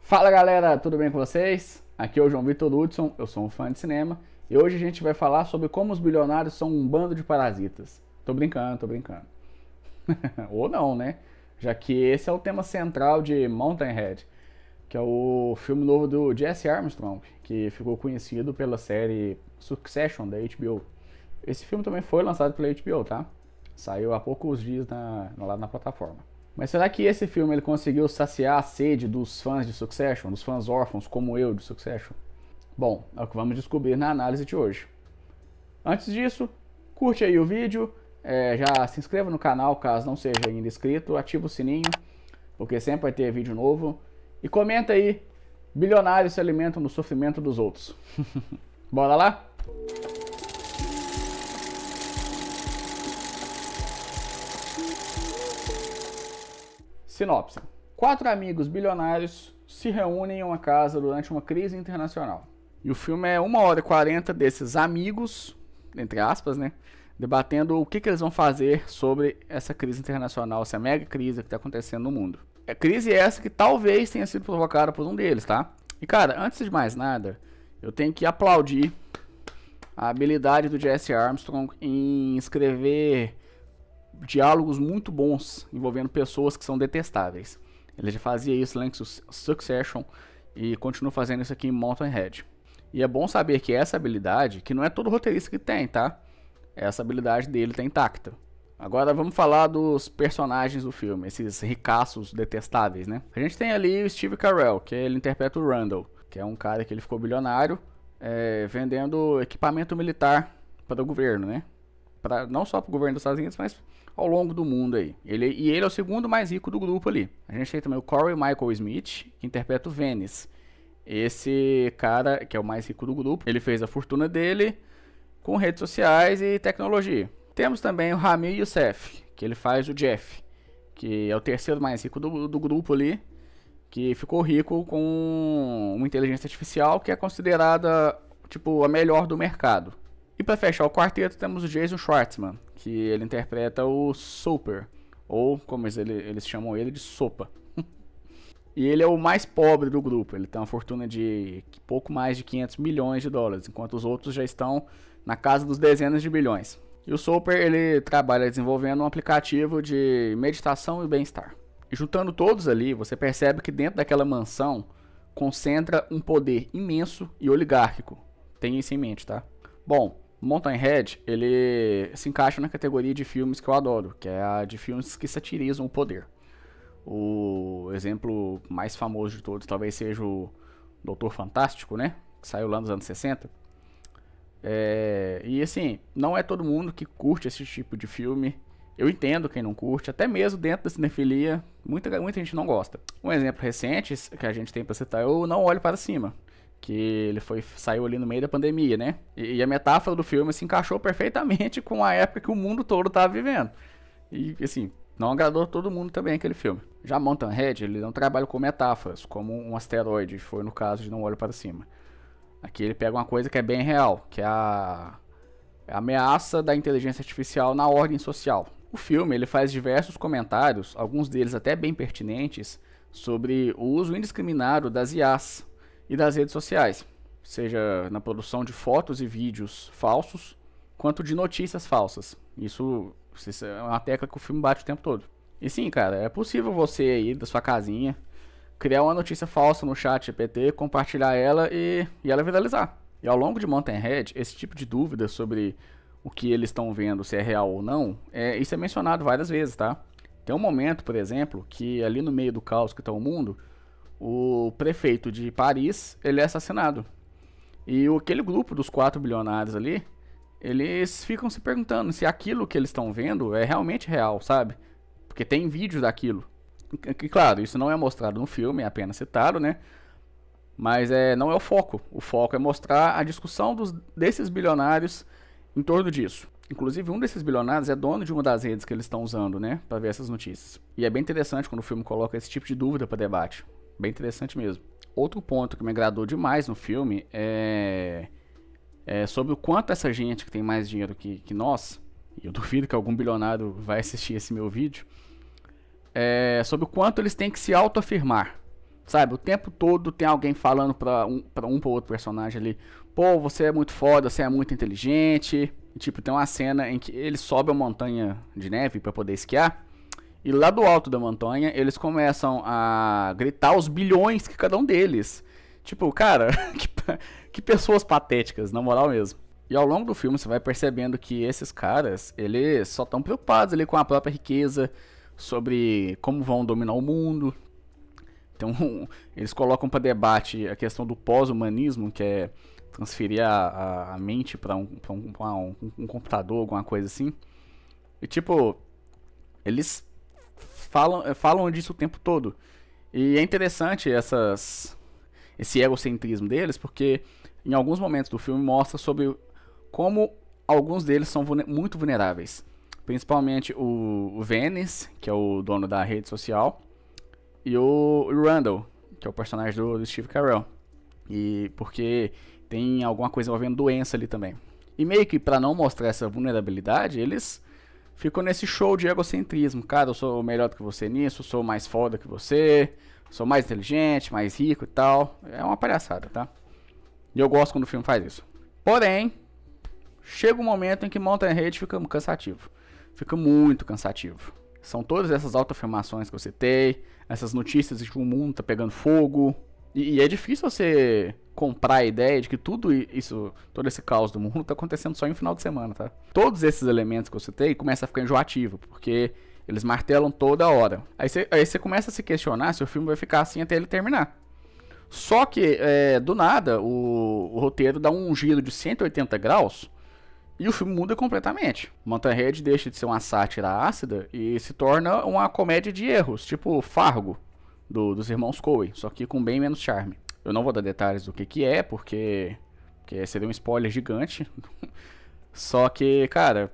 Fala galera, tudo bem com vocês? Aqui é o João Vitor Hudson, eu sou um fã de cinema e hoje a gente vai falar sobre como os bilionários são um bando de parasitas. Tô brincando, tô brincando. Ou não, né? Já que esse é o tema central de Mountainhead, que é o filme novo do Jesse Armstrong, que ficou conhecido pela série Succession da HBO. Esse filme também foi lançado pela HBO, tá? Saiu há poucos dias lá na plataforma. Mas será que esse filme ele conseguiu saciar a sede dos fãs de Succession, dos fãs órfãos como eu de Succession? Bom, é o que vamos descobrir na análise de hoje. Antes disso, curte aí o vídeo, já se inscreva no canal caso não seja ainda inscrito, ativa o sininho, porque sempre vai ter vídeo novo. E comenta aí, bilionários se alimentam do sofrimento dos outros. Bora lá? Sinopse. 4 amigos bilionários se reúnem em uma casa durante uma crise internacional. E o filme é 1h40 desses amigos, entre aspas, né? Debatendo o que eles vão fazer sobre essa crise internacional, essa mega crise que está acontecendo no mundo. É crise essa que talvez tenha sido provocada por um deles, tá? E cara, antes de mais nada, eu tenho que aplaudir a habilidade do Jesse Armstrong em escrever diálogos muito bons envolvendo pessoas que são detestáveis. Ele já fazia isso lá em Succession e continua fazendo isso aqui em Mountainhead. E é bom saber que essa habilidade, que não é todo roteirista que tem, tá? Essa habilidade dele tá intacta. Agora vamos falar dos personagens do filme, esses ricaços detestáveis, né? A gente tem ali o Steve Carell, que ele interpreta o Randall, que é um cara que ele ficou bilionário vendendo equipamento militar para o governo, né? Não só para o governo dos Estados Unidos, mas ao longo do mundo aí. Ele é o segundo mais rico do grupo ali. A gente tem também o Corey Michael Smith, que interpreta o Venice. Esse cara, que é o mais rico do grupo, ele fez a fortuna dele com redes sociais e tecnologia. Temos também o Rami Youssef, que ele faz o Jeff, que é o terceiro mais rico do grupo ali, que ficou rico com uma inteligência artificial que é considerada tipo a melhor do mercado. E para fechar o quarteto temos o Jason Schwartzman, que ele interpreta o Soper, ou como eles chamam ele de Sopa. E ele é o mais pobre do grupo, ele tem uma fortuna de pouco mais de 500 milhões de dólares, enquanto os outros já estão na casa dos dezenas de bilhões. E o Soper ele trabalha desenvolvendo um aplicativo de meditação e bem-estar. E juntando todos ali, você percebe que dentro daquela mansão concentra um poder imenso e oligárquico. Tenha isso em mente, tá? Bom, Mountainhead, ele se encaixa na categoria de filmes que eu adoro, que é a de filmes que satirizam o poder. O exemplo mais famoso de todos talvez seja o Doutor Fantástico, né? Que saiu lá nos anos 60. E assim, não é todo mundo que curte esse tipo de filme. Eu entendo quem não curte, até mesmo dentro da cinefilia, muita gente não gosta. Um exemplo recente que a gente tem para citar é o Não Olhe Para Cima, que ele saiu ali no meio da pandemia, né? E a metáfora do filme se encaixou perfeitamente com a época que o mundo todo estava vivendo. E assim, não agradou todo mundo também aquele filme. Já Mountainhead, ele não trabalha com metáforas, como um asteroide, foi no caso de Não Olhe Para Cima. Aqui ele pega uma coisa que é bem real, que é a ameaça da inteligência artificial na ordem social. O filme ele faz diversos comentários, alguns deles até bem pertinentes, sobre o uso indiscriminado das IAs e das redes sociais, seja na produção de fotos e vídeos falsos, quanto de notícias falsas. Isso é uma tecla que o filme bate o tempo todo. E sim, cara, é possível você aí da sua casinha criar uma notícia falsa no chat GPT, compartilhar ela e ela viralizar. E ao longo de Mountainhead, esse tipo de dúvida sobre o que eles estão vendo, se é real ou não, isso é mencionado várias vezes, tá? Tem um momento, por exemplo, que ali no meio do caos que está o mundo, o prefeito de Paris, ele é assassinado. E aquele grupo dos 4 bilionários ali, eles ficam se perguntando se aquilo que eles estão vendo é realmente real, sabe? Porque tem vídeos daquilo. E claro, isso não é mostrado no filme, é apenas citado, né? Mas não é o foco. O foco é mostrar a discussão desses bilionários em torno disso. Inclusive, um desses bilionários é dono de uma das redes que eles estão usando, né? Para ver essas notícias. E é bem interessante quando o filme coloca esse tipo de dúvida para debate. Bem interessante mesmo. Outro ponto que me agradou demais no filme é sobre o quanto essa gente que tem mais dinheiro que nós, e eu duvido que algum bilionário vai assistir esse meu vídeo, sobre o quanto eles têm que se autoafirmar. Sabe, o tempo todo tem alguém falando pra pro outro personagem ali. Pô, você é muito foda, você é muito inteligente. E, tipo, tem uma cena em que ele sobe a montanha de neve pra poder esquiar. E lá do alto da montanha, eles começam a gritar os bilhões que cada um deles. Tipo, cara, que pessoas patéticas, na moral mesmo. E ao longo do filme você vai percebendo que esses caras, eles só estão preocupados ali com a própria riqueza, sobre como vão dominar o mundo. Então, eles colocam para debate a questão do pós-humanismo, que é transferir a mente para um computador, alguma coisa assim. E tipo, eles falam disso o tempo todo. E é interessante esse egocentrismo deles, porque em alguns momentos do filme mostra sobre como alguns deles são muito vulneráveis. Principalmente o Venice, que é o dono da rede social, e o Randall, que é o personagem do Steve Carell. E porque tem alguma coisa envolvendo doença ali também. E meio que para não mostrar essa vulnerabilidade, eles ficam nesse show de egocentrismo. Cara, eu sou melhor do que você nisso, eu sou mais foda que você, sou mais inteligente, mais rico e tal. É uma palhaçada, tá? E eu gosto quando o filme faz isso. Porém, chega um momento em que Mountain Ridge fica cansativo. Fica muito cansativo. São todas essas autoafirmações que eu citei, essas notícias de que o mundo tá pegando fogo. E é difícil você comprar a ideia de que tudo isso, todo esse caos do mundo tá acontecendo só em um final de semana, tá? Todos esses elementos que eu citei começam a ficar enjoativo, porque eles martelam toda hora. Aí você começa a se questionar se o filme vai ficar assim até ele terminar. Só que, do nada, o roteiro dá um giro de 180 graus e o filme muda completamente. Mountain Ridge deixa de ser uma sátira ácida e se torna uma comédia de erros, tipo Fargo, dos irmãos Coen, só que com bem menos charme. Eu não vou dar detalhes do que é, porque seria um spoiler gigante. Só que, cara,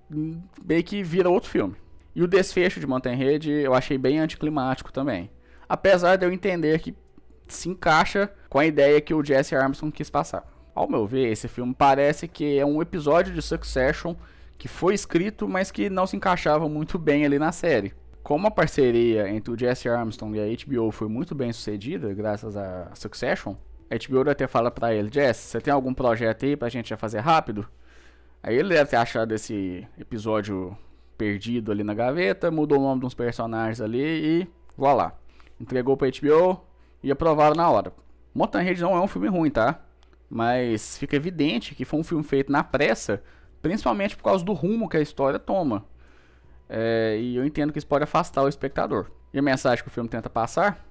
meio que vira outro filme. E o desfecho de Mountain Ridge eu achei bem anticlimático também. Apesar de eu entender que se encaixa com a ideia que o Jesse Armstrong quis passar. Ao meu ver, esse filme parece que é um episódio de Succession que foi escrito, mas que não se encaixava muito bem ali na série. Como a parceria entre o Jesse Armstrong e a HBO foi muito bem sucedida, graças a Succession, a HBO até fala pra ele: Jesse, você tem algum projeto aí pra gente já fazer rápido? Aí ele deve ter achado esse episódio perdido ali na gaveta, mudou o nome de uns personagens ali e voilá. Entregou pra HBO e aprovaram na hora. Mountain Ridge não é um filme ruim, tá? Mas fica evidente que foi um filme feito na pressa, principalmente por causa do rumo que a história toma. E eu entendo que isso pode afastar o espectador. E a mensagem que o filme tenta passar?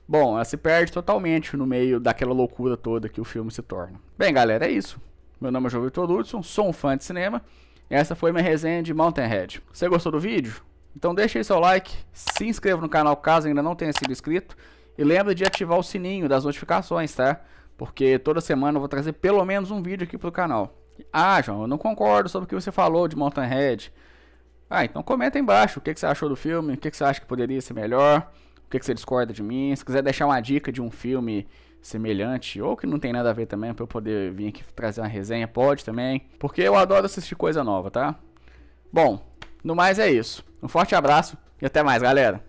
Bom, ela se perde totalmente no meio daquela loucura toda que o filme se torna. Bem, galera, é isso. Meu nome é João Vitor Hudson, sou um fã de cinema. E essa foi minha resenha de Mountain Ridge. Você gostou do vídeo? Então deixa aí seu like, se inscreva no canal caso ainda não tenha sido inscrito. E lembre de ativar o sininho das notificações, tá? Porque toda semana eu vou trazer pelo menos um vídeo aqui pro canal. Ah, João, eu não concordo sobre o que você falou de Mountain Ridge. Então comenta aí embaixo o que você achou do filme, o que você acha que poderia ser melhor, o que você discorda de mim. Se quiser deixar uma dica de um filme semelhante ou que não tem nada a ver também, pra eu poder vir aqui trazer uma resenha, pode também. Porque eu adoro assistir coisa nova, tá? Bom, no mais é isso. Um forte abraço e até mais, galera.